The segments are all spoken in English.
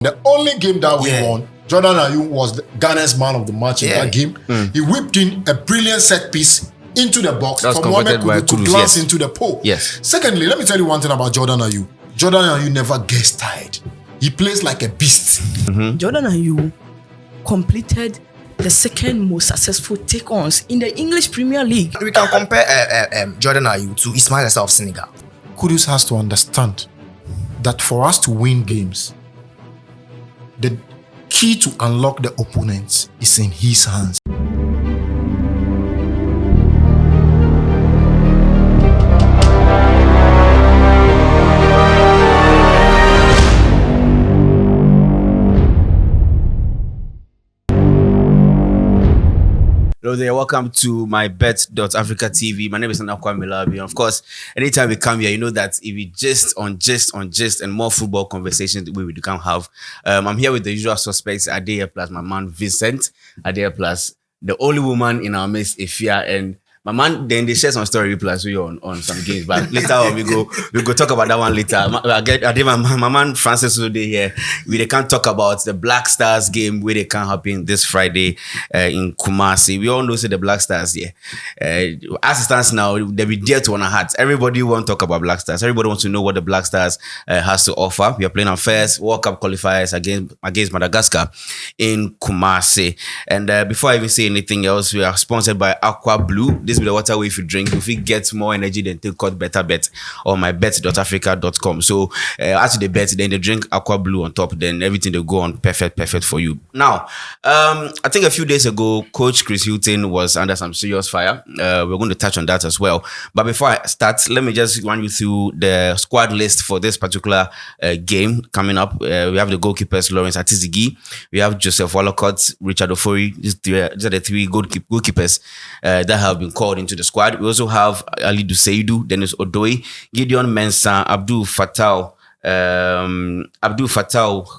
The only game that we won, Jordan Ayew was Ghana's man of the match in that game. He whipped in a brilliant set piece into the box for Mohamed Kudus to glance into the pole. Secondly, let me tell you one thing about Jordan Ayew. Jordan Ayew never gets tired. He plays like a beast. Jordan Ayew completed the second most successful take-ons in the English Premier League. We can compare Jordan Ayew to Ismail Assar of Senegal. Kudus has to understand that for us to win games, the key to unlock the opponents is in his hands. Hello there, welcome to MYBET.AFRICA TV. My name is Anakwa Milabi. And of course, anytime we come here, you know that if we gist and more football conversations we can have. I'm here with the usual suspects, Ayew plus my man Vincent, Ayew plus the only woman in our midst, Ifia, and my man, then they share some story plus we on some games, but later on we go talk about that one later. My man Francis today here. They can't talk about the Black Stars game where they can happen this Friday in Kumasi. We all know the Black Stars here. As it stands now, they be dear to our hearts. Everybody want to talk about Black Stars. Everybody wants to know what the Black Stars has to offer. We are playing our first World Cup qualifiers against Madagascar in Kumasi. And before I even say anything else, we are sponsored by Aqua Blue. This is the water way if you drink. If you get more energy, then take out better bet on MYBET.AFRICA.com. So after the bet, then they drink Aqua Blue on top. Then everything will go on perfect for you. Now, I think a few days ago, Coach Chris Hilton was under some serious fire. We're going to touch on that as well. But before I start, let me just run you through the squad list for this particular game coming up. We have the goalkeepers, Lawrence Atizigi. We have Joseph Wallacott, Richard Ofori. These are the three goalkeepers that have been called into the squad. We also have Ali Duseidu, Dennis Odoi, Gideon Mensah, Abdul Fattah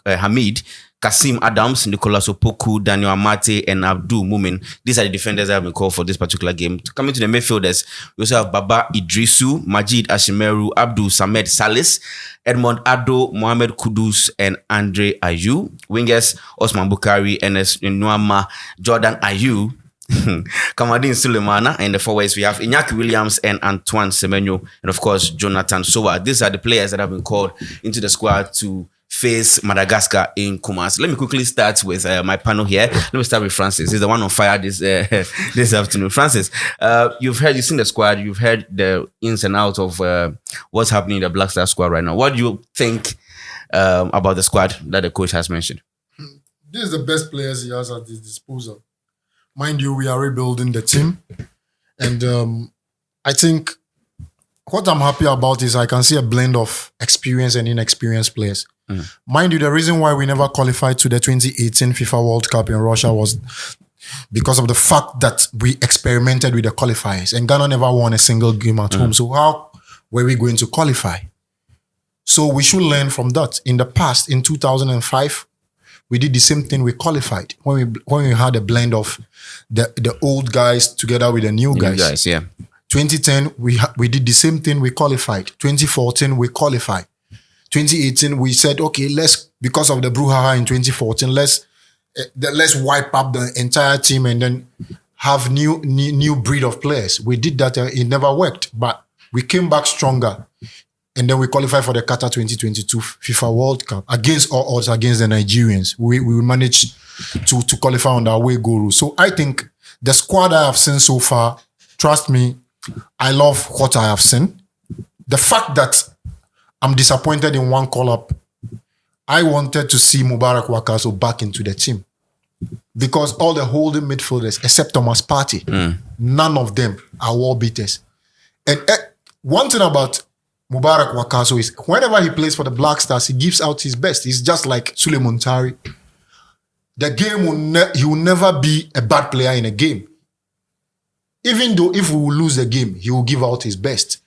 Hamid, Kasim Adams, Nicolas Opoku, Daniel Amate, and Abdul Mumin. These are the defenders that have been called for this particular game. Coming to the midfielders, we also have Baba Idrisu, Majid Ashimeru, Abdul Samed Salis, Edmond Ado, Mohamed Kudus, and Andre Ayew. Wingers, Osman Bukari, Enes Nwama, Jordan Ayew, Kamadin Sulemana, and the forwards we have Iñaki Williams and Antoine Semenyo, and of course Jonathan Sowa. These are the players that have been called into the squad to face Madagascar in Kumasi. Let me quickly start with my panel here. Let me start with Francis. He's the one on fire this afternoon. Francis, you've seen the squad. You've heard the ins and outs of what's happening in the Black Star squad right now. What do you think about the squad that the coach has mentioned? This is the best players he has at his disposal. Mind you, we are rebuilding the team. And I think what I'm happy about is I can see a blend of experienced and inexperienced players. Mind you, the reason why we never qualified to the 2018 FIFA World Cup in Russia was because of the fact that we experimented with the qualifiers and Ghana never won a single game at home. So how were we going to qualify? So we should learn from that. In the past, in 2005, we did the same thing. We qualified when we had a blend of the old guys together with the new guys. 2010, we did the same thing. We qualified. 2014, we qualified. 2018, we said, okay, because of the brouhaha in 2014, let's wipe up the entire team and then have new breed of players. We did that. It never worked, but we came back stronger. And then we qualified for the Qatar 2022 FIFA World Cup against all odds against the Nigerians. We managed to qualify on the away goal rule. So I think the squad I have seen so far, trust me, I love what I have seen. The fact that I'm disappointed in one call-up, I wanted to see Mubarak Wakaso back into the team. Because all the holding midfielders, except Thomas Partey, none of them are wall beaters. And one thing about Mubarak Wakaso is whenever he plays for the Black Stars, he gives out his best. He's just like Suleiman Tari. The game he will never be a bad player in a game. Even though if we will lose the game, he will give out his best.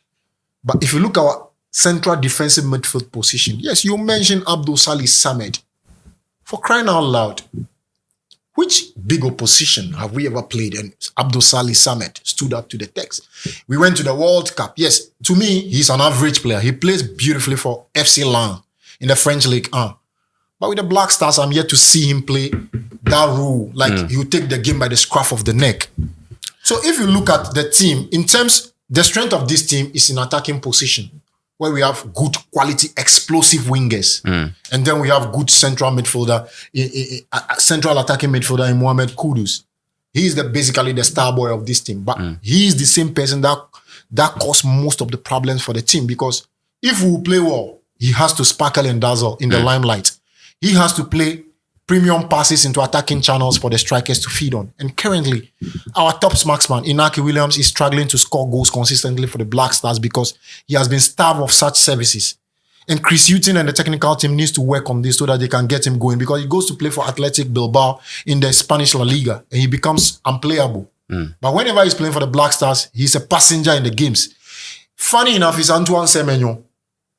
But if you look at our central defensive midfield position, yes, you mentioned Abdul Salih Samed. For crying out loud, which big opposition have we ever played? And Abdul Salih Samed stood up to the text. We went to the World Cup. Yes, to me, he's an average player. He plays beautifully for FC Lens in the French League 1. But with the Black Stars, I'm yet to see him play that role. Like he'll take the game by the scruff of the neck. So if you look at the team, in terms, the strength of this team is in attacking position, where we have good quality explosive wingers. And then we have good central midfielder, central attacking midfielder in Mohamed Kudus. He is basically the star boy of this team. But he is the same person that caused most of the problems for the team, because if we play well, he has to sparkle and dazzle in the limelight. He has to play premium passes into attacking channels for the strikers to feed on. And currently, our top marksman, Inaki Williams, is struggling to score goals consistently for the Black Stars because he has been starved of such services. And Chris Hughton and the technical team needs to work on this so that they can get him going, because he goes to play for Athletic Bilbao in the Spanish La Liga and he becomes unplayable. But whenever he's playing for the Black Stars, he's a passenger in the games. Funny enough, is Antoine Semenyo,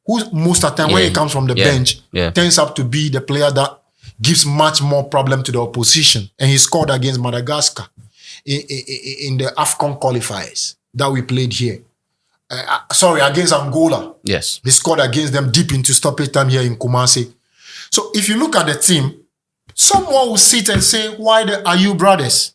who most of the time when he comes from the bench, turns up to be the player that gives much more problem to the opposition. And he scored against Madagascar in the AFCON qualifiers that we played here. Against Angola. Yes. He scored against them deep into stoppage time here in Kumasi. So if you look at the team, someone will sit and say, why the Ayew brothers?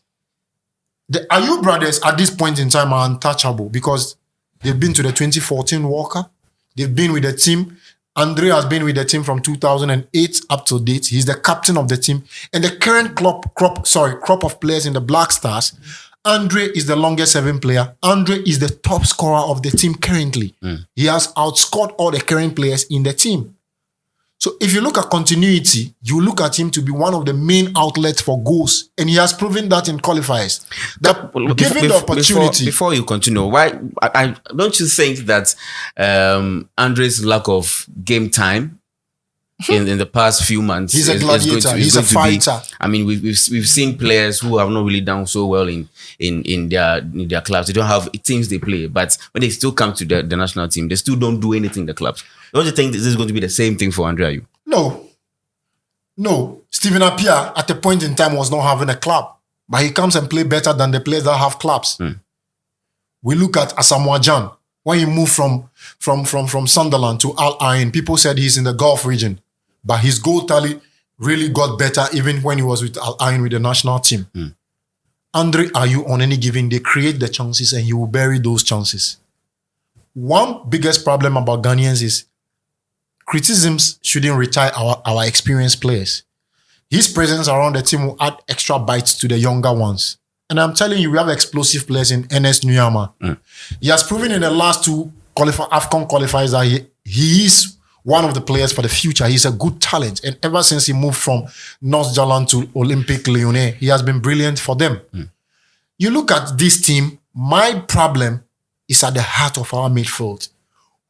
The Ayew brothers at this point in time are untouchable because they've been to the 2014 World Cup. They've been with the team. Andre has been with the team from 2008 up to date. He's the captain of the team. And the current crop of players in the Black Stars, Andre is the longest serving player. Andre is the top scorer of the team currently. He has outscored all the current players in the team. So if you look at continuity, you look at him to be one of the main outlets for goals. And he has proven that in qualifiers. That given the opportunity. Before you continue, why I don't you think that Andre's lack of game time in the past few months, he's a gladiator, he's a fighter. We've seen players who have not really done so well in their clubs. They don't have teams they play, but when they still come to the national team, they still don't do anything in the clubs. Don't you think this is going to be the same thing for Andre Ayew? No. Stephen Appiah at a point in time was not having a club, but he comes and play better than the players that have clubs. We look at Asamoah Gyan. When he moved from Sunderland to Al Ain, people said he's in the Gulf region, but his goal tally really got better even when he was with Al Ain with the national team. Andre Ayew, on any given day, create the chances and he will bury those chances. One biggest problem about Ghanaians is criticisms shouldn't retire our experienced players. His presence around the team will add extra bites to the younger ones. And I'm telling you, we have explosive players in Ernest Nuyama. He has proven in the last two AFCON qualifiers that he is one of the players for the future. He's a good talent. And ever since he moved from North Jalan to Olympique Lyonnais, he has been brilliant for them. You look at this team, my problem is at the heart of our midfield.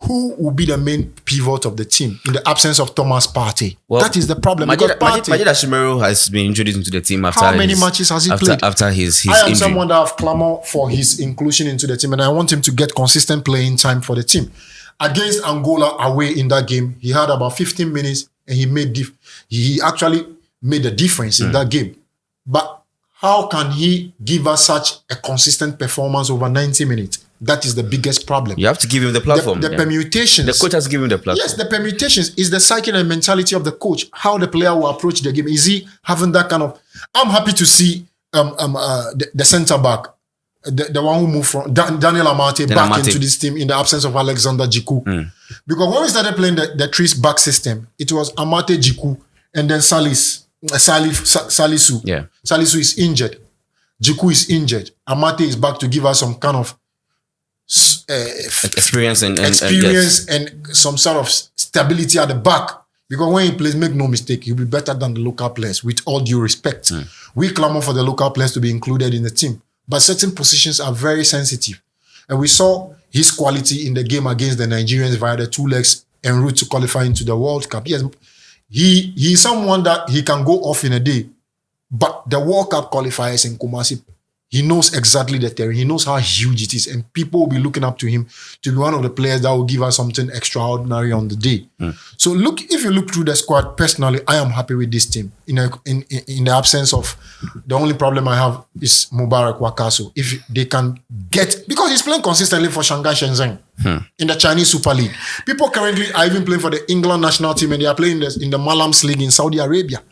Who will be the main pivot of the team in the absence of Thomas Partey? Well, that is the problem. Majid Ashimero has been introduced into the team after how many matches has he played? After his I am injury. someone that have clamored for his inclusion into the team, and I want him to get consistent playing time for the team. Against Angola away in that game, he had about 15 minutes, and he actually made a difference in that game. But how can he give us such a consistent performance over 90 minutes? That is the biggest problem. You have to give him the platform. The permutations. The coach has given him the platform. Yes, the permutations is the psyche and mentality of the coach. How the player will approach the game. Is he having that kind of... I'm happy to see the centre back, the one who moved from Daniel Amate back into this team in the absence of Alexander Djiku. Because when we started playing the Trees back system, it was Amate, Djiku, and then Salisu. Yeah. Salisu is injured. Djiku is injured. Amate is back to give us some kind of experience and some sort of stability at the back. Because when he plays, make no mistake, he'll be better than the local players, with all due respect. We clamor for the local players to be included in the team. But certain positions are very sensitive. And we saw his quality in the game against the Nigerians via the 2 legs en route to qualify into the World Cup. Yes, he's someone that he can go off in a day. But the World Cup qualifiers in Kumasi, He knows exactly the terrain. He knows how huge it is. And people will be looking up to him to be one of the players that will give us something extraordinary on the day. So if you look through the squad, personally, I am happy with this team. In the absence of, the only problem I have is Mubarak Wakaso. If they can get, because he's playing consistently for Shanghai Shenzhen in the Chinese Super League. People currently are even playing for the England national team and they are playing in the Malams League in Saudi Arabia.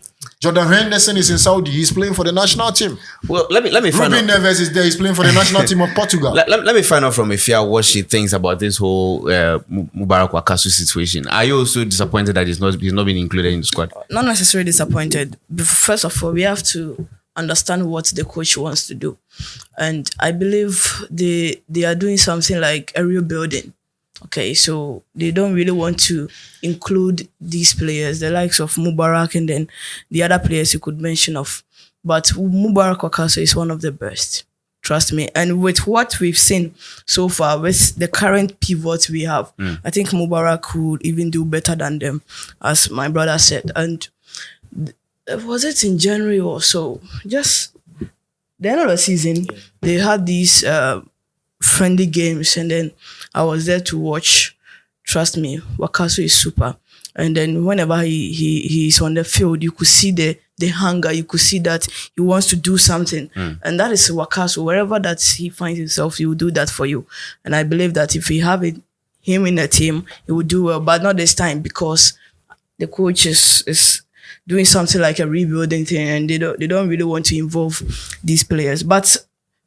Jordan Henderson is in Saudi. He's playing for the national team. Well, let me find Ruben out. Neves is there. He's playing for the national team of Portugal. Let me find out from Ifia what she thinks about this whole Mubarak Wakaso situation. Are you also disappointed that he's not been included in the squad? Not necessarily disappointed. First of all, we have to understand what the coach wants to do. And I believe they are doing something like a rebuilding. Okay, so they don't really want to include these players, the likes of Mubarak and then the other players you could mention of. But Mubarak Wakaso is one of the best. Trust me. And with what we've seen so far, with the current pivots we have, I think Mubarak could even do better than them, as my brother said. And was it in January or so? Just the end of the season, they had these friendly games, and then I was there to watch. Trust me, Wakaso is super. And then whenever he's on the field, you could see the hunger. You could see that he wants to do something. And that is Wakaso. Wherever that he finds himself, he will do that for you. And I believe that if we have him in the team, he will do well. But not this time, because the coach is doing something like a rebuilding thing, and they don't really want to involve these players. But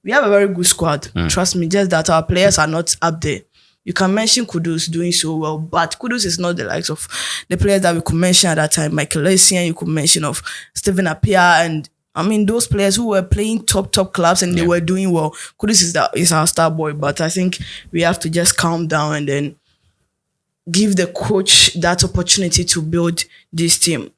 we have a very good squad. Trust me, just that our players are not up there. You can mention Kudus doing so well, but Kudus is not the likes of the players that we could mention at that time. Michael Essien, you could mention of Stephen Appiah, and I mean those players who were playing top clubs and they were doing well. Kudus is our star boy, but I think we have to just calm down and then give the coach that opportunity to build this team.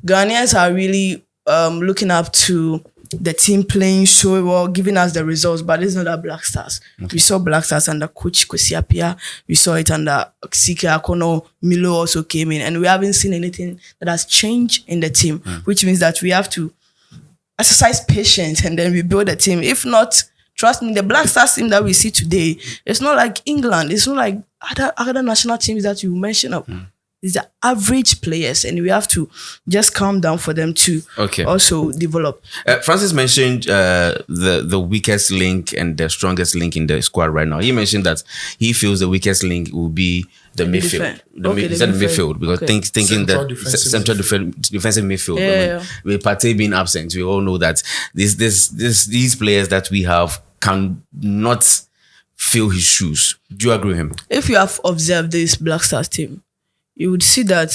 Ghanaians are really looking up to the team playing so well, giving us the results, but it's not our Black Stars. We saw Black Stars under Coach Kwesi Appiah. We saw it under Sike Akono. Milo also came in, and we haven't seen anything that has changed in the team, which means that we have to exercise patience and then we build a team. If not, trust me, the Black Stars team that we see today, it's not like England. It's not like other national teams that you mentioned of. These are average players, and we have to just calm down for them to also develop. Francis mentioned the weakest link and the strongest link in the squad right now. He mentioned that he feels the weakest link will be the midfield. The midfield, because thinking that central defensive midfield. With Partey being absent, we all know that these players that we have cannot fill his shoes. Do you agree with him? If you have observed this Black Stars team, you would see that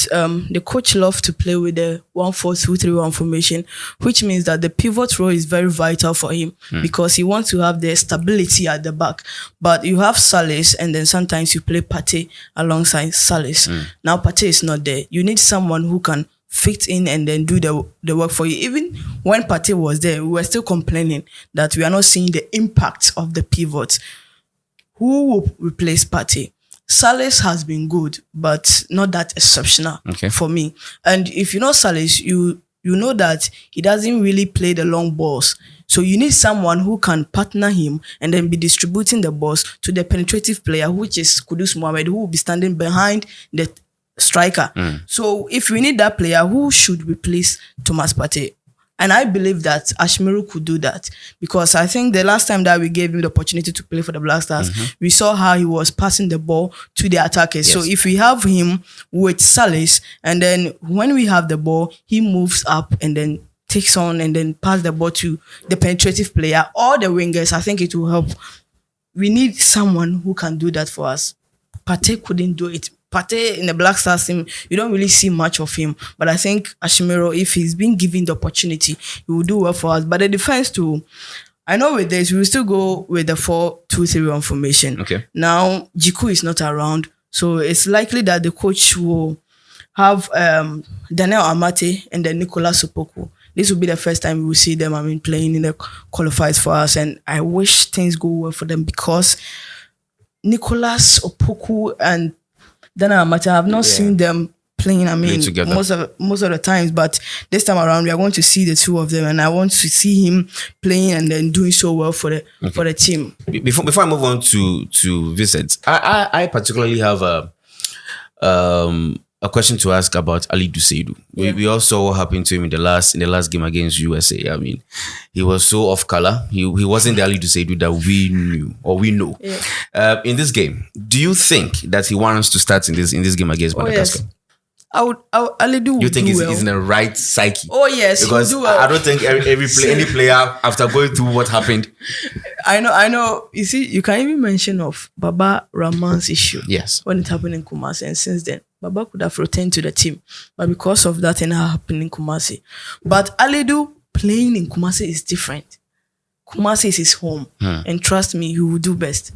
the coach loves to play with the 1-4-2-3-1 formation, which means that the pivot role is very vital for him because he wants to have the stability at the back. But you have Salis, and then sometimes you play Partey alongside Salis. Now Partey is not there. You need someone who can fit in and then do the work for you. Even when Partey was there, we were still complaining that we are not seeing the impact of the pivot. Who will replace Partey? Salis has been good, but not that exceptional for me. And if you know Salis, you know that he doesn't really play the long balls. So you need someone who can partner him and then be distributing the balls to the penetrative player, which is Kudus Mohamed, who will be standing behind the striker. So if we need that player, who should replace Thomas Partey? And I believe that Ashmiru could do that, because I think the last time that we gave him the opportunity to play for the Black Stars, we saw how he was passing the ball to the attackers. So if we have him with Salis, and then when we have the ball, he moves up and then takes on and then pass the ball to the penetrative player or the wingers, I think it will help. We need someone who can do that for us. Partey couldn't do it. Partey in the Black Stars team, you don't really see much of him. But I think Ashimiro, if he's been given the opportunity, he will do well for us. But the defense too, I know with this, we will still go with the 4-2-3-1 formation. Now, Jiku is not around. So it's likely that the coach will have Daniel Amate and then Nicolas Opoku. This will be the first time we will see them, playing in the qualifiers for us. And I wish things go well for them, because Nicolas Opoku and Dana Amata, I have not seen them playing. I mean, together. most of the times, but this time around we are going to see the two of them, and I want to see him playing and then doing so well for the team. Before I move on to Vincent, I particularly have a question to ask about Ayew Seidu. We all saw what happened to him in the last game against USA. I mean, he was so off color. He wasn't the Ayew Seidu that we knew or we know. Yeah. In this game, do you think that he wants to start in this game against Madagascar? Yes. Ayew You think he's in the right psyche? Oh yes, because do well. I don't think any player after going through what happened. I know. You see, you can even mention of Baba Rahman's issue. Yes, when it happened in Kumasi, and since then Baba could have returned to the team, but because of that thing happened in Kumasi. But Ayew playing in Kumasi is different. Kumasi is his home, and trust me, he will do best.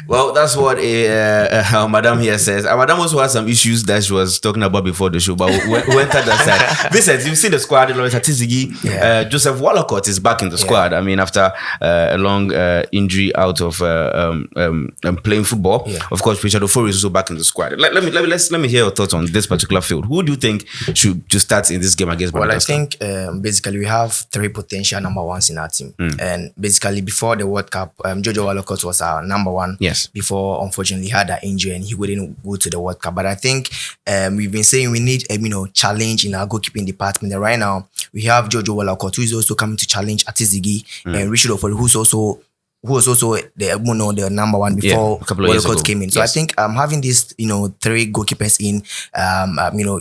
Well, that's what Madam here says. Madam also had some issues that she was talking about before the show, but we went at that side. Vincent, you've seen the squad. Joseph Wallacott is back in the squad. I mean, after a long injury out of playing football. Yeah. Of course, Richard Ofori is also back in the squad. Let me hear your thoughts on this particular field. Who do you think should start in this game against Madagascar? Well, I think basically we have 3 potential number ones in our team, and basically before the World Cup, Jojo Wallacott was our number one. Yes. Before, unfortunately, he had an injury and he wouldn't go to the World Cup. But I think we've been saying we need challenge in our goalkeeping department. And right now we have Jojo Wallacott, who is also coming to challenge Atizigi, and Richard Ofori, who was also the number one before Wallacott came in. So yes. I think having these 3 goalkeepers in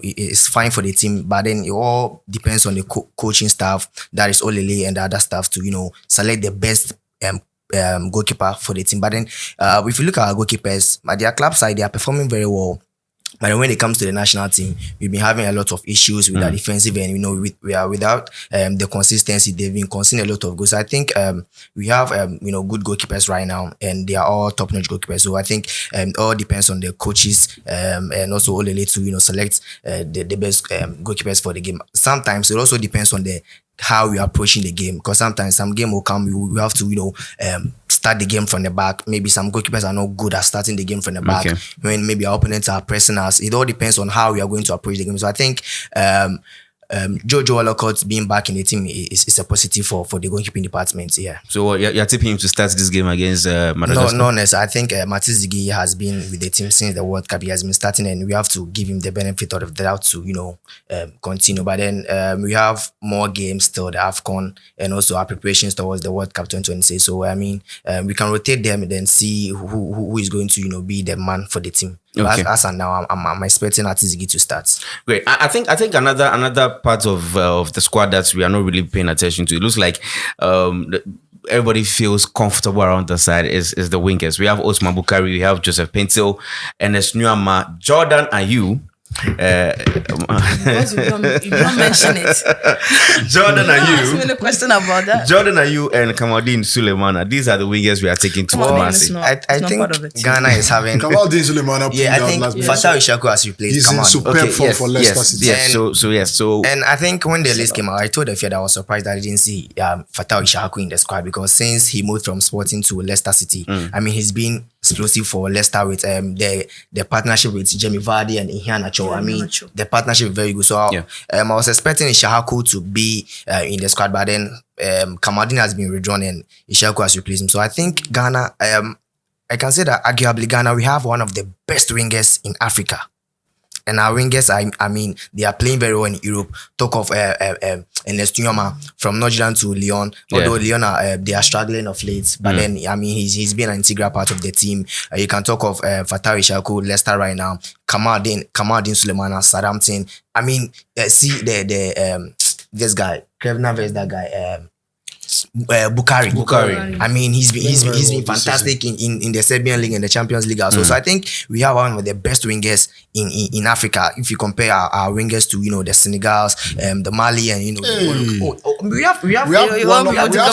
is fine for the team, but then it all depends on the coaching staff, that is Olele and the other staff, to select the best goalkeeper for the team. But then if you look at our goalkeepers, at their club side, they are performing very well. But when it comes to the national team, we've been having a lot of issues with our defensive end. We are without the consistency. They've been conceding a lot of goals. So I think we have good goalkeepers right now, and they are all top-notch goalkeepers. So I think it all depends on the coaches and also Olele to select the best goalkeepers for the game. Sometimes it also depends on how we are approaching the game, because sometimes some game will come, we have to start the game from the back. Maybe some goalkeepers are not good at starting the game from the back, when maybe our opponents are pressing us. It all depends on how we are going to approach the game. So I think Jojo Wallacott being back in the team is a positive for the goalkeeping department. Yeah. So you're tipping him to start this game against Madagascar? No, I think Matizigi has been with the team since the World Cup. He has been starting, and we have to give him the benefit of the doubt to continue. But then we have more games still, the AFCON, and also our preparations towards the World Cup 2026. So I mean, we can rotate them and then see who is going to be the man for the team. Okay. As and now, I'm expecting Atizigi to start. Great. I think another part of the squad that we are not really paying attention to. It looks like everybody feels comfortable around the side is the wingers. We have Osman Bukari, we have Joseph Pentil, and Esnuama, Jordan Ayew. You don't mention it. Jordan Ayew. Ask me the question about that. Jordan Ayew and Kamaldeen Sulemana. These are the wingers we are taking to Kumasi. I think Ghana is having Kamaldeen Sulemana. Yeah, I think Fatah Ishaku has replaced. He's in superb form for Leicester City. Yes. And I think when the list came out, I told the FA that I was surprised that I didn't see Fatah Ishaku in the squad, because since he moved from Sporting to Leicester City, I mean, he's been explosive for Leicester with the partnership with Jamie Vardy and Iheanacho. I mean, the partnership is very good. So I was expecting Ishaku to be in the squad, but then Kamaldeen has been withdrawn and Ishaku has replaced him. So I think Ghana, I can say that arguably Ghana, we have one of the best wingers in Africa. And our wingers, I mean, they are playing very well in Europe. Talk of Ernest Nyoma from Nottingham to Lyon. Although Lyon, they are struggling of late. But then, I mean, he's been an integral part of the team. You can talk of Fatah Ishaku, Leicester right now. Kamaldeen Sulemana, Southampton. I mean, see this guy, Kevin Naves, that guy, Bukari. I mean, he's been fantastic in the Serbian League and the Champions League also. So I think we have one of the best wingers in Africa. If you compare our wingers to the Senegals, the Mali, and we have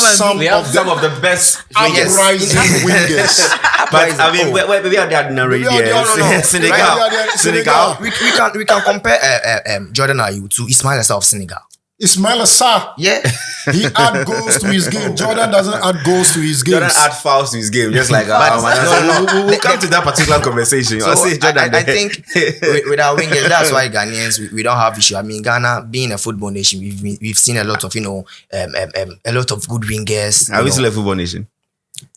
some of the best uprising wingers. But I mean, we are that Senegal. We can compare Jordan Ayew to Ismail Assar of Senegal. Ismail Assar. Yeah. He add goals to his game. Jordan doesn't add goals to his games. Jordan add fouls to his game, just like we'll come to that particular conversation. So I think with our wingers, that's why Ghanaians we don't have issue. I mean, Ghana being a football nation, we've seen a lot of a lot of good wingers. Are we still a football nation?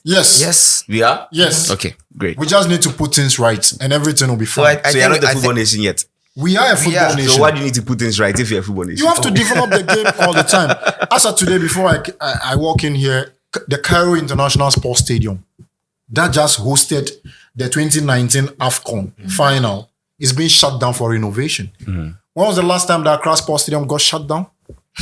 Yes. Yes. We are? Yes. Okay, great. We just need to put things right and everything will be fine. So you're not a football nation yet? We are a football nation. So why do you need to put things right if you're a football nation? You have to develop the game all the time. As of today, before I walk in here, the Cairo International Sports Stadium that just hosted the 2019 AFCON final is being shut down for renovation. When was the last time the Accra Sports Stadium got shut down?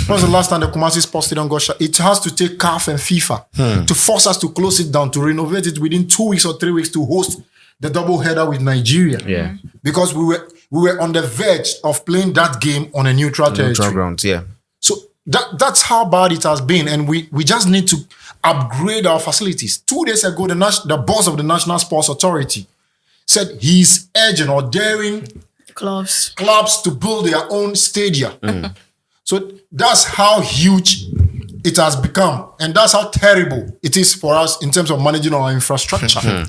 When was the last time the Kumasi Sports Stadium got shut? It has to take CAF and FIFA to force us to close it down, to renovate it within 2 weeks or 3 weeks to host the double header with Nigeria. Yeah. Because we were on the verge of playing that game on a neutral territory. Neutral grounds, yeah. So that's how bad it has been. And we just need to upgrade our facilities. 2 days ago, the boss of the National Sports Authority said he's urging or daring Clubs to build their own stadia. So that's how huge it has become. And that's how terrible it is for us in terms of managing our infrastructure.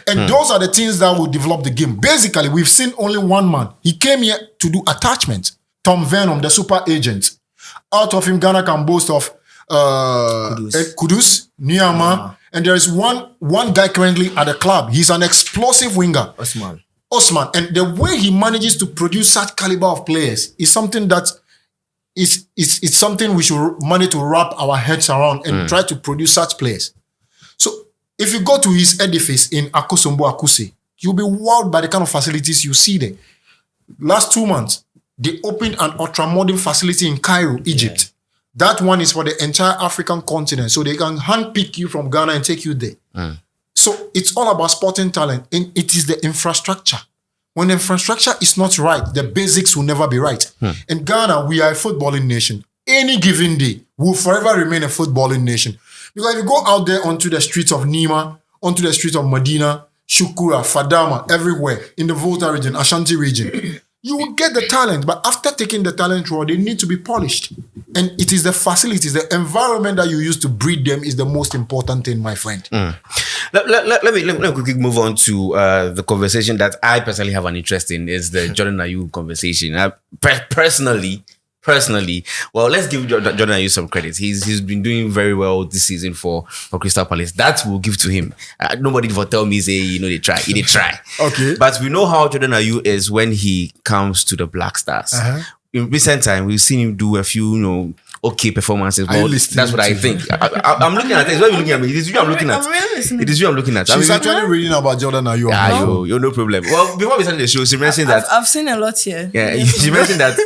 And those are the things that will develop the game. Basically, we've seen only one man. He came here to do attachment. Tom Venom, the super agent. Out of him, Ghana can boast of Kudus, Niyama. And there is one guy currently at the club. He's an explosive winger. Osman. And the way he manages to produce such caliber of players is something that it's something we should manage to wrap our heads around and try to produce such players. So if you go to his edifice in Akosombo Akuse, you'll be wowed by the kind of facilities you see there. Last 2 months, they opened an ultra-modern facility in Cairo, Egypt. That one is for the entire African continent. So they can handpick you from Ghana and take you there. So it's all about sporting talent. And it is the infrastructure. When the infrastructure is not right, the basics will never be right. In Ghana, we are a footballing nation. Any given day, we'll forever remain a footballing nation. Because if you go out there onto the streets of Nima, onto the streets of Medina, Shukura, Fadama, everywhere, in the Volta region, Ashanti region, you will get the talent. But after taking the talent raw, they need to be polished. And it is the facilities, the environment that you use to breed them is the most important thing, my friend. Let me quickly move on to the conversation that I personally have an interest in, is the Jordan Ayew conversation. Personally, well, let's give Jordan Ayew some credit. He's been doing very well this season for Crystal Palace. That will give to him. Nobody will tell me, say, they try. He did try. Okay. But we know how Jordan Ayew is when he comes to the Black Stars. In recent time, we've seen him do a few, okay performances. Well, that's what I think. I'm looking at it. Why are you looking at me? It is you I'm looking at. I'm really listening. It is you I'm looking at. She's actually reading about Jordan Ayew. You're no problem. Well, before we started the show, she mentioned that I've seen a lot here. Yeah, she mentioned that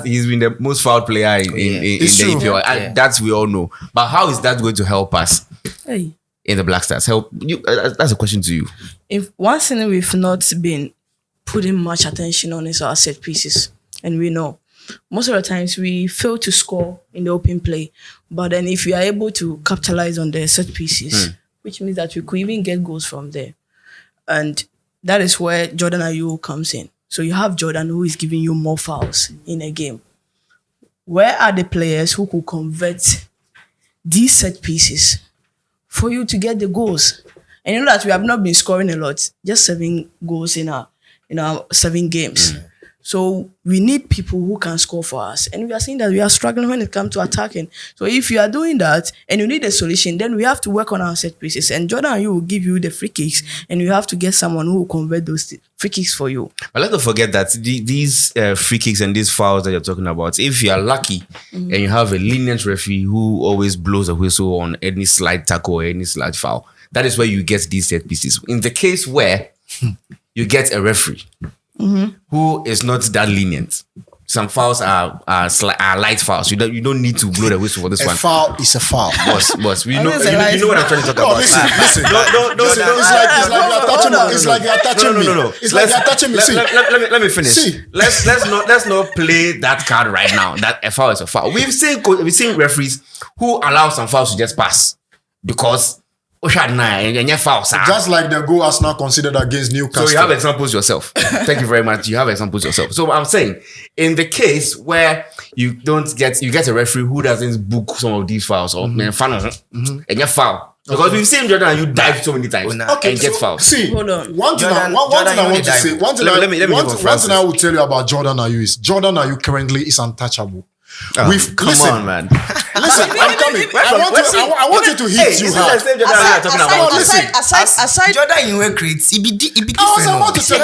he's been the most fouled player in the EPL. And that we all know. But how is that going to help us in the Black Stars? Help you? That's a question to you. If one thing we've not been putting much attention on is our set pieces, and we know most of the times we fail to score in the open play. But then if we are able to capitalize on the set pieces, which means that we could even get goals from there. And that is where Jordan Ayew comes in. So you have Jordan who is giving you more fouls in a game. Where are the players who could convert these set pieces for you to get the goals? And you know that we have not been scoring a lot, just 7 goals in our 7 games. So we need people who can score for us. And we are seeing that we are struggling when it comes to attacking. So if you are doing that and you need a solution, then we have to work on our set pieces. And Jordan Ayew will give you the free kicks, and you have to get someone who will convert those free kicks for you. But let's not forget that these free kicks and these fouls that you're talking about, if you are lucky and you have a lenient referee who always blows a whistle on any slight tackle or any slight foul, that is where you get these set pieces. In the case where you get a referee who is not that lenient, some fouls are light fouls. You don't need to blow the whistle for this one. A foul is a foul. Boss, you know what I'm trying to talk about. Listen. It's like you're touching me. No. It's like you're touching me. Let me finish. Let's not play that card right now. That a foul is a foul. We've seen referees who allow some fouls to just pass because and you foul, sir. Just like the goal Arsenal considered against Newcastle. So you have examples yourself. Thank you very much. You have examples yourself. So I'm saying, in the case where you get a referee who doesn't book some of these fouls or and you foul. Because we've seen Jordan and you dive so many times and get fouled. See, hold on. One thing I want to say, one thing I will tell you about Jordan Ayew is Jordan Ayew currently is untouchable. Come on, man. Listen, I'm coming. I want you to hit you hard. Aside, Jordan in work rates, he be different. I was about to say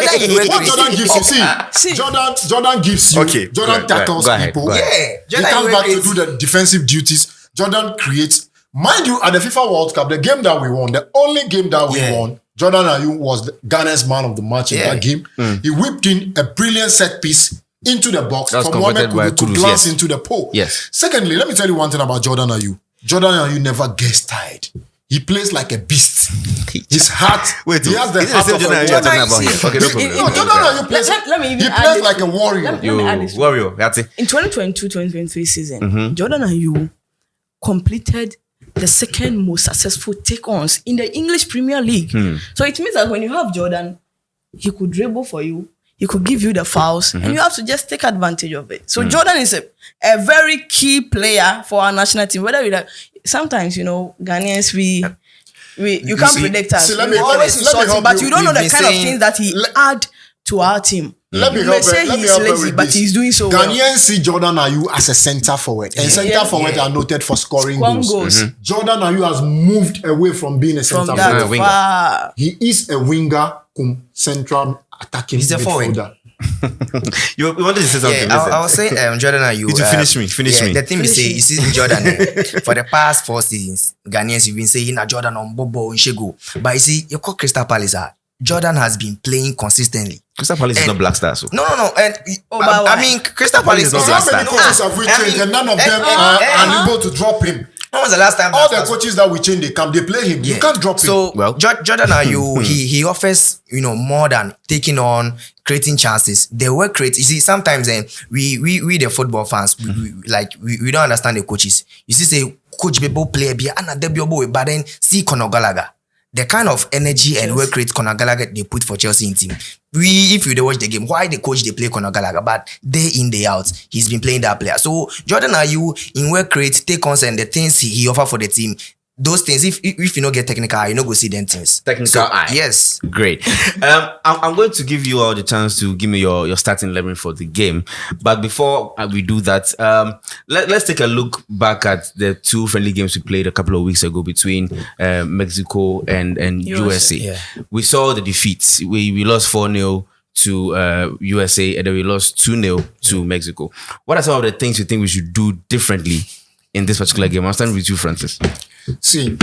what Jordan gives you. See, Jordan gives you. Okay, Jordan tackles people. Yeah, He comes back to do the defensive duties. Jordan creates. Mind you, at the FIFA World Cup, the game that we won, the only game that we won, Jordan Ayew was Ghana's man of the match in that game. He whipped in a brilliant set piece into the box for Mohamed Kudus to glance into the pole. Yes. Secondly, let me tell you one thing about Jordan Ayew. Jordan Ayew never gets tired. He plays like a beast. His heart. Wait, he has the heart of a Jordan Ayew you're talking about here? Okay, no problem. No, Jordan Ayew plays. Let me even He add plays this. like a warrior. Let me add this. Warrior, that's it. In 2022-2023 season, Jordan Ayew completed the second most successful take-ons in the English Premier League. So it means that when you have Jordan, he could dribble for you, he could give you the fouls, and you have to just take advantage of it. So Jordan is a very key player for our national team. Whether we like, sometimes, Ghanaians, you can't predict us. see, let We me always help insult you. him, but you don't know the We've kind been of things that he add to our team. Let me You help may say let me he's help her lazy, with but this. he's doing so well. Ghanaians see Jordan Ayew as a centre forward, and centre forward are noted for scoring Scoring goals. goals. Jordan Ayew has moved away from being a From centre that forward. far. He is a winger, central attacking He's a forward. midfielder. You wanted to say something. Yeah, I was saying Jordan Ayew. You finish me. The thing we say, you see Jordan, for the past 4 seasons, Ghanaians, you've been saying Jordan on Bobo, Nshego. But you see, you call Crystal Palace, Jordan has been playing consistently. Crystal Palace is not Black Stars. So. No. And but I mean, Crystal Palace is not So how Black many Stars. coaches have we changed, and none of them are able to drop him? When was the last time? All the coaches that we change, they play him. You can't drop him. So Well. Jordan Ayew, he offers more than taking on, creating chances. The work rate. You see, sometimes we the football fans we don't understand the coaches. You see, say coach people play be but then see Conor Gallagher. The kind of energy and work rate Conor Gallagher they put for Chelsea in team. If you watch the game, why the coach they play Conor Gallagher? But day in, day out, he's been playing that player. So Jordan Ayew in work rate, take on and the things he offer for the team. Those things, if you don't get technical, you don't go see them things. Technical eye. Yes. Great. I'm going to give you all the chance to give me your starting 11 for the game. But before we do that, let's take a look back at the 2 friendly games we played a couple of weeks ago between Mexico and USA. Yeah. We saw the defeats. We lost 4-0 to USA and then we lost 2-0 to Mexico. What are some of the things you think we should do differently in this particular game? I'm starting with you, Francis. See,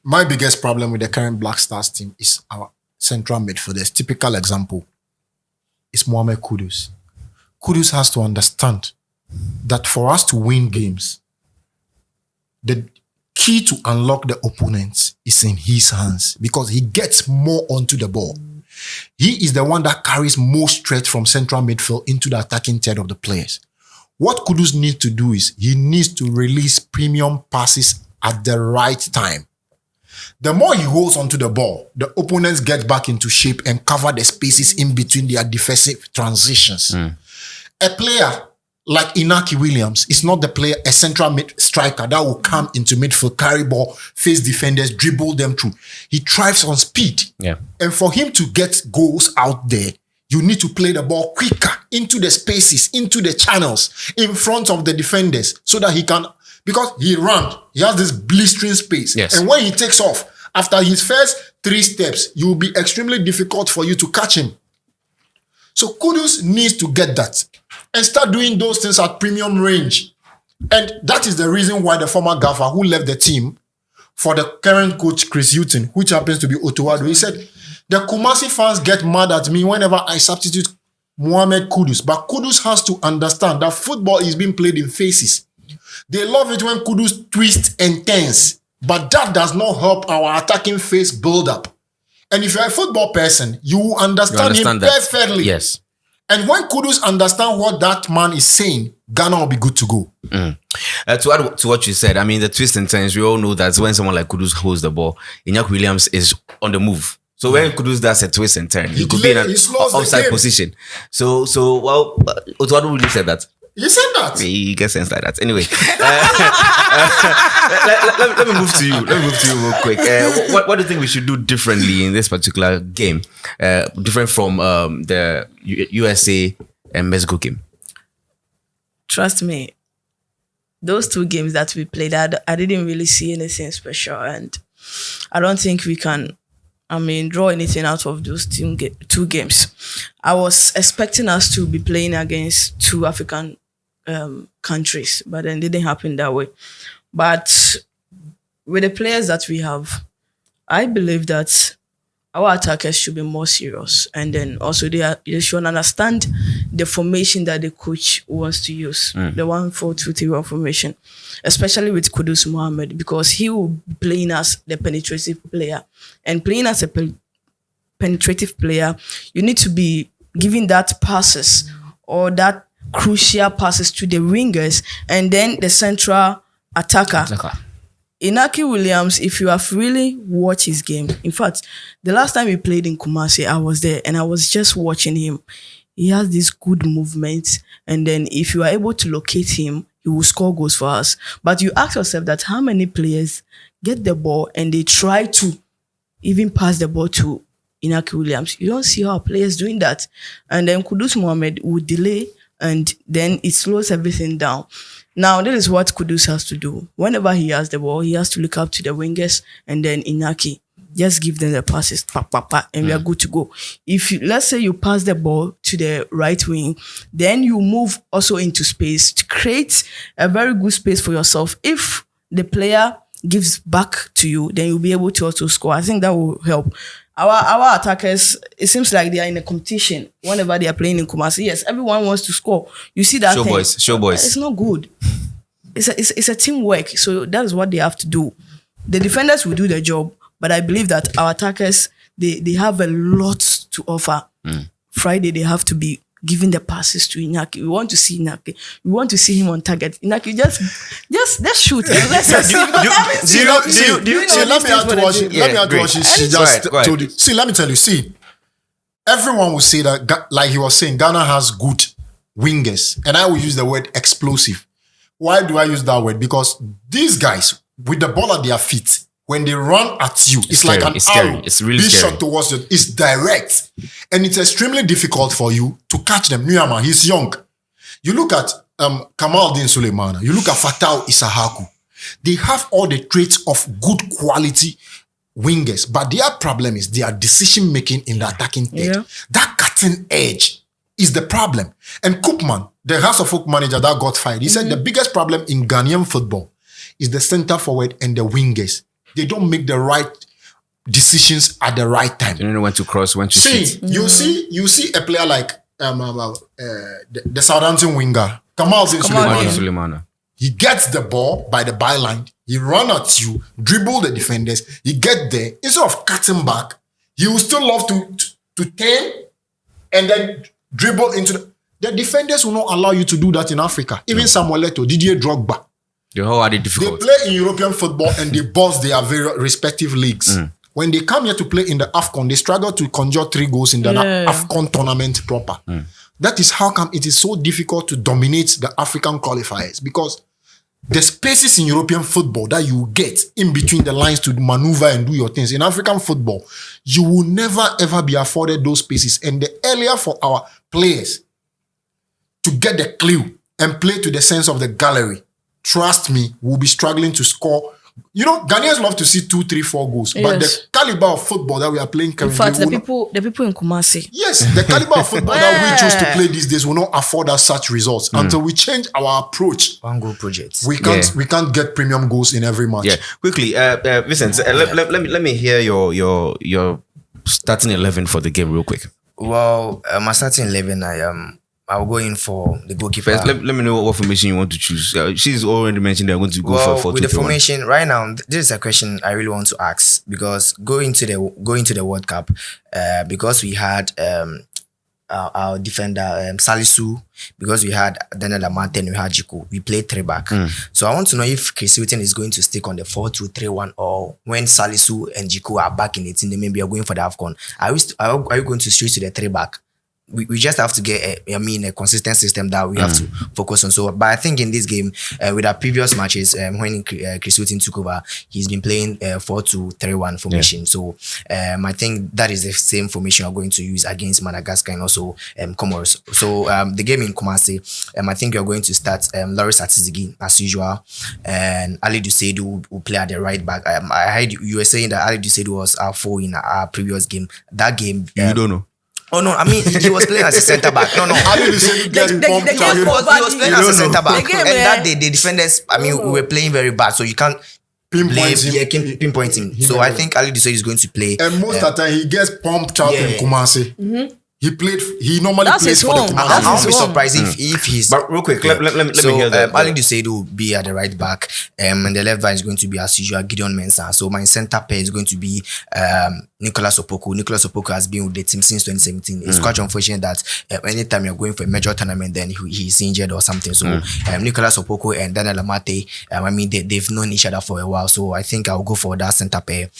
my biggest problem with the current Black Stars team is our central midfielders. Typical example is Mohamed Kudus. Kudus has to understand that for us to win games, the key to unlock the opponents is in his hands because he gets more onto the ball. He is the one that carries most threat from central midfield into the attacking third of the players. What Kudus needs to do is he needs to release premium passes at the right time. The more he holds onto the ball, the opponents get back into shape and cover the spaces in between their defensive transitions. A player like Inaki Williams is not the player, a central mid striker that will come into midfield, carry ball, face defenders, dribble them through. He thrives on speed. Yeah. And for him to get goals out there, you need to play the ball quicker into the spaces, into the channels, in front of the defenders, so that he can, because he has this blistering space. Yes. And when he takes off, after his first 3 steps, it will be extremely difficult for you to catch him. So Kudus needs to get that and start doing those things at premium range. And that is the reason why the former gaffer who left the team for the current coach, Chris Hughton, which happens to be Otoado, he said, the Kumasi fans get mad at me whenever I substitute Mohamed Kudus. But Kudus has to understand that football is being played in phases. They love it when Kudus twists and turns, but that does not help our attacking phase build up. And if you're a football person, you understand him that. perfectly. Yes. And when Kudus understand what that man is saying, Ghana will be good to go. To add to what you said, I mean, the twist and turns, we all know that when someone like Kudus holds the ball, Iñaki Williams is on the move. So when Kudus does a twist and turn, he could be in an offside position. So well, Otuado really said that. You said that. He gets sense like that. Anyway, let me move to you. Let me move to you real quick. What do you think we should do differently in this particular game? Different from the USA and Mexico game? Trust me, those 2 games that we played, I didn't really see anything special, and I don't think we can, draw anything out of those 2 games. I was expecting us to be playing against 2 African countries, but then it didn't happen that way. But with the players that we have, I believe that our attackers should be more serious, and then also they should understand the formation that the coach wants to use, the 1-4-2-3-1 formation, especially with Kudus Mohammed, because he will be playing as the penetrative player. And playing as a penetrative player, you need to be giving that passes or that crucial passes to the wingers and then the central attacker. Iñaki Williams, if you have really watched his game, in fact, the last time he played in Kumasi, I was there and I was just watching him. He has this good movement, and then if you are able to locate him, he will score goals for us. But you ask yourself that how many players get the ball and they try to even pass the ball to Iñaki Williams? You don't see our players doing that. And then Kudus Mohammed will delay, and then it slows everything down. Now, this is what Kudus has to do. Whenever he has the ball, he has to look up to the wingers, and then Iñaki, just give them the passes, and we are good to go. If you, let's say you pass the ball to the right wing, then you move also into space to create a very good space for yourself. If the player gives back to you, then you'll be able to also score. I think that will help. Our attackers, it seems like they are in a competition whenever they are playing in Kumasi. Yes, everyone wants to score. You see that Show thing. boys. It's not good. It's a teamwork. So that is what they have to do. The defenders will do their job, but I believe that our attackers, they have a lot to offer. Friday, they have to be giving the passes to Iñaki. We want to see Iñaki. We want to see him on target. Iñaki, just shoot. Let's see. Let me add to what she just told you. See, let me tell you. See, everyone will say that, like he was saying, Ghana has good wingers, and I will use the word explosive. Why do I use that word? Because these guys, with the ball at their feet, when they run at you, it's like an arrow. It's really being scary. shot towards you. It's direct. And it's extremely difficult for you to catch them. Nuyama, he's young. You look at Kamaldeen Suleimana. You look at Fatau Isahaku. They have all the traits of good quality wingers, but their problem is their decision making in the attacking third. Yeah. That cutting edge is the problem. And Koopman, the House of Folk manager that got fired, he said the biggest problem in Ghanaian football is the center forward and the wingers. They don't make the right decisions at the right time. You don't know when to cross, when to shoot. You see a player like the Southampton winger, Kamaldeen Suleimana. He gets the ball by the byline. He run at you, dribble the defenders. He get there. Instead of cutting back, he will still love to turn and then dribble into the defenders will not allow you to do that in Africa. Even Samuel Eto'o, Didier Drogba. How are they difficult? They play in European football and they boss their very respective leagues. When they come here to play in the AFCON, they struggle to conjure 3 goals in the AFCON tournament proper. That is how come it is so difficult to dominate the African qualifiers, because the spaces in European football that you get in between the lines to maneuver and do your things. In African football, you will never ever be afforded those spaces. And the earlier for our players to get the clue and play to the sense of the gallery, trust me, we'll be struggling to score. You know, Ghanaians love to see 2, 3, 4 goals. Yes. But the caliber of football that we are playing currently... In fact, the people in Kumasi. Yes, the caliber of football that we choose to play these days will not afford us such results until we change our approach. One goal projects. We can't get premium goals in every match. Yeah, quickly, Vincent, let me hear your starting 11 for the game real quick. Well, my starting 11, I'll go in for the goalkeeper. First, let me know what formation you want to choose. She's already mentioned they're going to go for 4-2-3-1. With the formation right now, this is a question I really want to ask, because going to the World Cup, because we had our defender Salisu, because we had Daniel Amante and we had Jiku. We played 3 back. So I want to know if Chris Hilton is going to stick on the 4-2-3-1, or when Salisu and Jiku are back in the team, then maybe you're going for the AFCON. Are you going to switch to the 3 back? We just have to get a consistent system that we have to focus on. So, but I think in this game, with our previous matches, when Chris Hilton took over, he's been playing 4-2-3-1 formation. So, I think that is the same formation we're going to use against Madagascar and also Comoros. So, the game in Kumasi, I think you're going to start Loris Atizigi as usual, and Ali Duseidu will play at the right back. I heard you were saying that Ali Duseidu was our 4 in our previous game. That game, you don't know. Oh no, I mean he was playing as a centre back. No. Ali Duseidu gets pumped He out. was playing as a centre back. game, And that day the defenders, I mean, we were playing very bad, so you can't pinpoint him. So I think Ali Duseidu is going to play. And most of the time he gets pumped out in Kumasi. He normally That's plays his for the home. Kumasi. That's I won't his be home. surprised if he's. But real quick, let me hear that. Ali Duseidu will be at the right back, and the left back is going to be as usual Gideon Mensah. So my centre pair is going to be Nicolas Opoku. Nicolas Opoku has been with the team since 2017. It's quite unfortunate that anytime you're going for a major tournament, then he's injured or something. So Nicolas Opoku and Daniel Amate, I mean they've known each other for a while. So I think I'll go for that centre pair.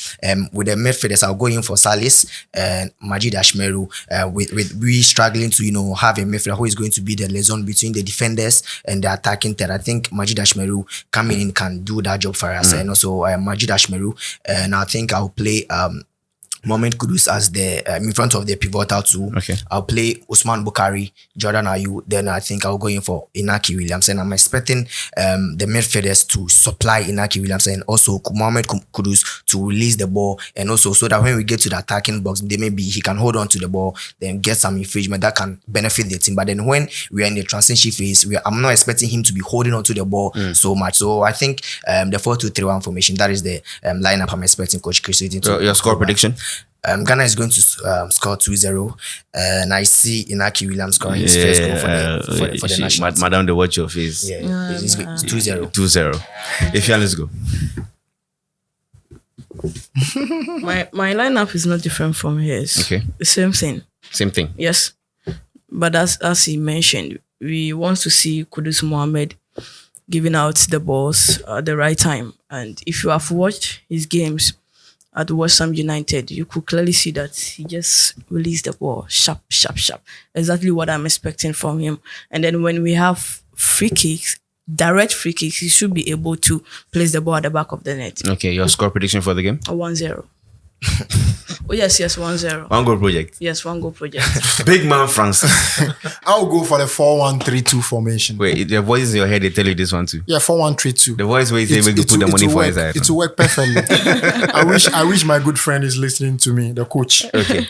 With the midfielders, I'll go in for Salis and Majid Ashmeru. With we struggling to have a midfielder who is going to be the liaison between the defenders and the attacking third. I think Majid Ashmeru coming in can do that job for us, and also Majid Ashmeru. And I think I'll play Mohamed Kudus as the in front of the pivotal two. Okay. I'll play Usman Bukhari, Jordan Ayew. Then I think I'll go in for Inaki Williams, and I'm expecting the midfielders to supply Inaki Williams and also Mohamed Kudus to release the ball, and also so that when we get to the attacking box, then maybe he can hold on to the ball, then get some infringement that can benefit the team. But then when we are in the transition phase, I'm not expecting him to be holding on to the ball so much. So I think the 4-2-3-1 formation, that is the lineup I'm expecting Coach Chris Hilton to. Your score prediction? Ghana is going to score 2-0, and I see Inaki Williams scoring his first goal for the national team. Madam, they watch your face. Yeah, it's 2-0. 2-0. If you let's go. My lineup is not different from his. Okay. The same thing. Same thing. Yes. But as he mentioned, we want to see Kudus Mohammed giving out the balls at the right time. And if you have watched his games at West Ham United, you could clearly see that he just released the ball sharp. Exactly what I'm expecting from him. And then when we have free kicks, direct free kicks, he should be able to place the ball at the back of the net. Okay, your score prediction for the game? 1-0. Oh, yes, 1-0. 1 goal project. Yes, 1 goal project. Big man, Francis. I'll go for the 4-1-3-2 formation. Wait, the voice in your head, they tell you this one too. Yeah, 4-1-3-2. The voice where you say make you put the money for his side. It will work perfectly. I wish my good friend is listening to me, the coach. Okay.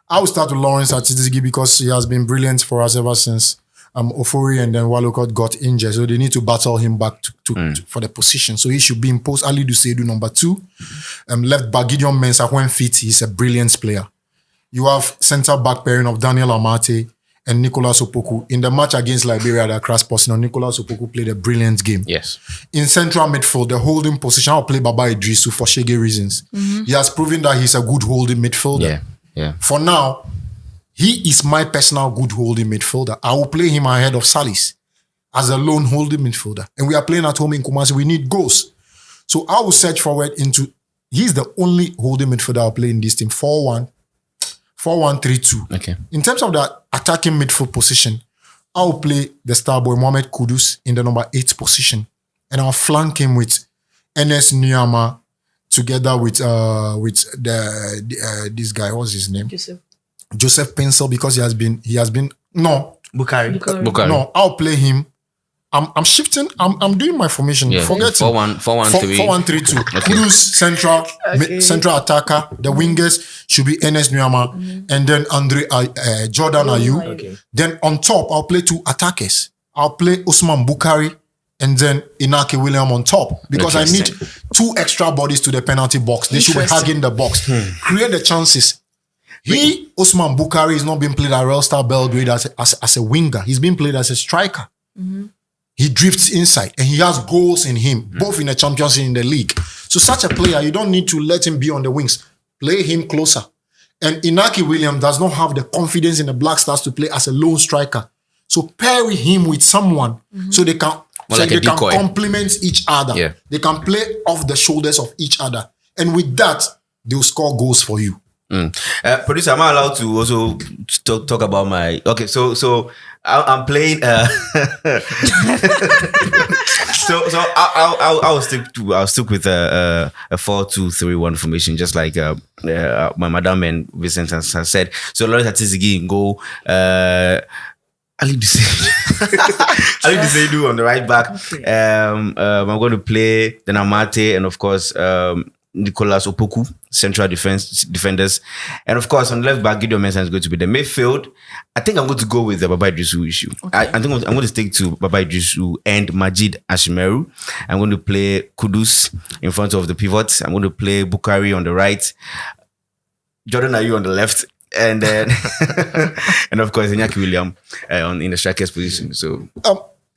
I will start with Lawrence Atizigi because he has been brilliant for us ever since Ofori and then Walcott got injured. So they need to battle him back to for the position. So he should be imposed. Ali Duseidu number 2. Left back Gideon Mensah when fit. He's a brilliant player. You have centre back pairing of Daniel Amate and Nicolas Opoku. In the match against Liberia at Accra Sports, Nicolas Opoku played a brilliant game. Yes. In central midfield, the holding position, I'll play Baba Idrisu for Shege reasons. He has proven that he's a good holding midfielder. Yeah. For now, he is my personal good holding midfielder. I will play him ahead of Salis as a lone holding midfielder. And we are playing at home in Kumasi. We need goals. So I will search forward into... He's the only holding midfielder I'll play in this team. 4-1-3-2. Okay. In terms of the attacking midfield position, I'll play the star boy Mohamed Kudus in the number 8 position. And I'll flank him with Enes Nyama together with this guy. What's his name? Joseph Pencil, because he has been Bukhari. No, I'll play him. I'm shifting. I'm doing my formation. Yeah. Forget 4-1-3. 4-1-3-2. Kudus central attacker. The wingers should be Enes Nyama and then Jordan Ayew. Okay. Then on top, I'll play 2 attackers. I'll play Usman Bukhari and then Inaki William on top because I need 2 extra bodies to the penalty box. They should be hugging the box. Create the chances. Usman Bukhari is not being played at Real Star Belgrade as a winger. He's being played as a striker. He drifts inside and he has goals in him, both in the Champions League and in the league. So such a player, you don't need to let him be on the wings. Play him closer And Inaki Williams does not have the confidence in the Black Stars to play as a lone striker. So pair him with someone so they can complement each other. Yeah. They can play off the shoulders of each other. And with that, they'll score goals for you. Producer, am I allowed to also talk about my... Okay, so I'm playing... so I'll stick with a 4-2-3-1 formation, just like my madam and Vincent has said. So Lawrence Atizigi in goal. Ali Duseidu on the right back. Okay. I'm going to play then Amate and of course Nicolas Opoku, central defenders. And of course, on the left back, Gideon Mensah is going to be the midfield. I think I'm going to go with the Baba Idrisu issue. Okay. I think I'm going to stick to Baba Idrisu and Majid Ashimeru. I'm going to play Kudus in front of the pivot. I'm going to play Bukari on the right. Jordan Ayew on the left. And then, and of course, Inaki Williams in the striker's position. So,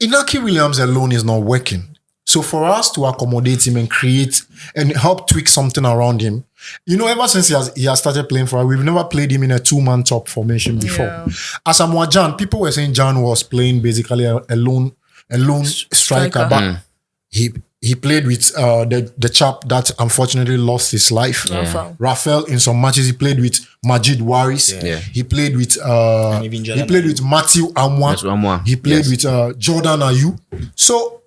Inaki Williams alone is not working. So for us to accommodate him and create and help tweak something around him, ever since he has started playing for us, we've never played him in a 2-man top formation before. Yeah. As Jan, people were saying Jan was playing basically a lone striker, but he played with the chap that unfortunately lost his life. Yeah. Raphael in some matches he played with Majid Waris. Yeah. He played with Matthew Amwa. He played with Jordan Ayew. So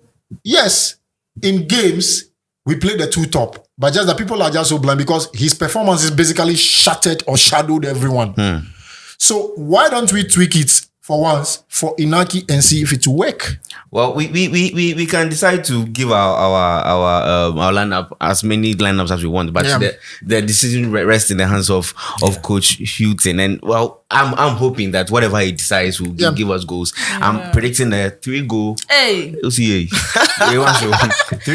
yes, in games we play the two top, but just the people are just so blind because his performance is basically shattered or shadowed everyone. So why don't we tweak it for once for Inaki and see if it will work? Well, we can decide to give our lineup as many lineups as we want, but the decision rests in the hands of Coach Houghton. And well, I'm hoping that whatever he decides will give us goals. I'm predicting a 3-goal. Hey, You'll see. 3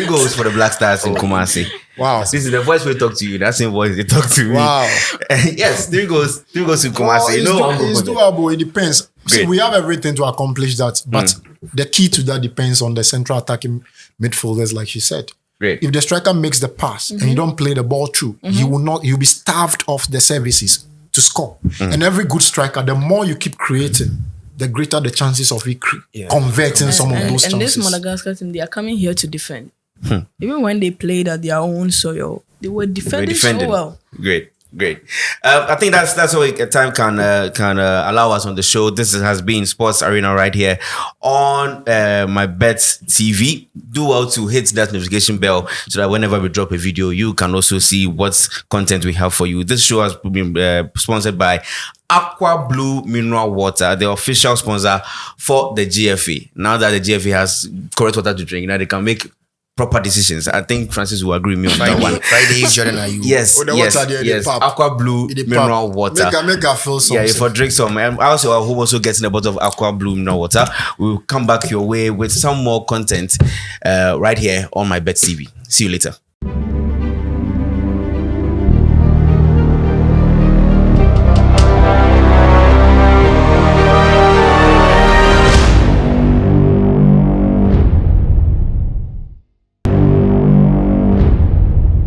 goals for the Black Stars in Kumasi. Wow. This is the voice we talk to you. That same voice they talk to me. Wow. Yes, 3 goals in Kumasi. It's doable. It depends. Great. So we have everything to accomplish that, but the key to that depends on the central attacking midfielders, like she said. Great. If the striker makes the pass and you don't play the ball through, he'll be starved of the services to score. And every good striker, the more you keep creating, the greater the chances of converting some of those chances. And this Madagascar team, they are coming here to defend. Even when they played at their own soil, they were defending so well. Great. I think that's all time can allow us on the show. This has been Sports Arena right here on MYBET TV. Do well to hit that notification bell so that whenever we drop a video, you can also see what content we have for you. This show has been sponsored by Aqua Blue Mineral Water, the official sponsor for the GFA. Now that the GFA has correct water to drink, they can make proper decisions. I think Francis will agree with me on that one. Friday, Jordan Ayew. Yes. Aqua Blue Mineral Water. Make her feel something. Yeah, for drink some. I also hope also getting a bottle of Aqua Blue Mineral Water. We'll come back your way with some more content right here on MYBET TV. See you later.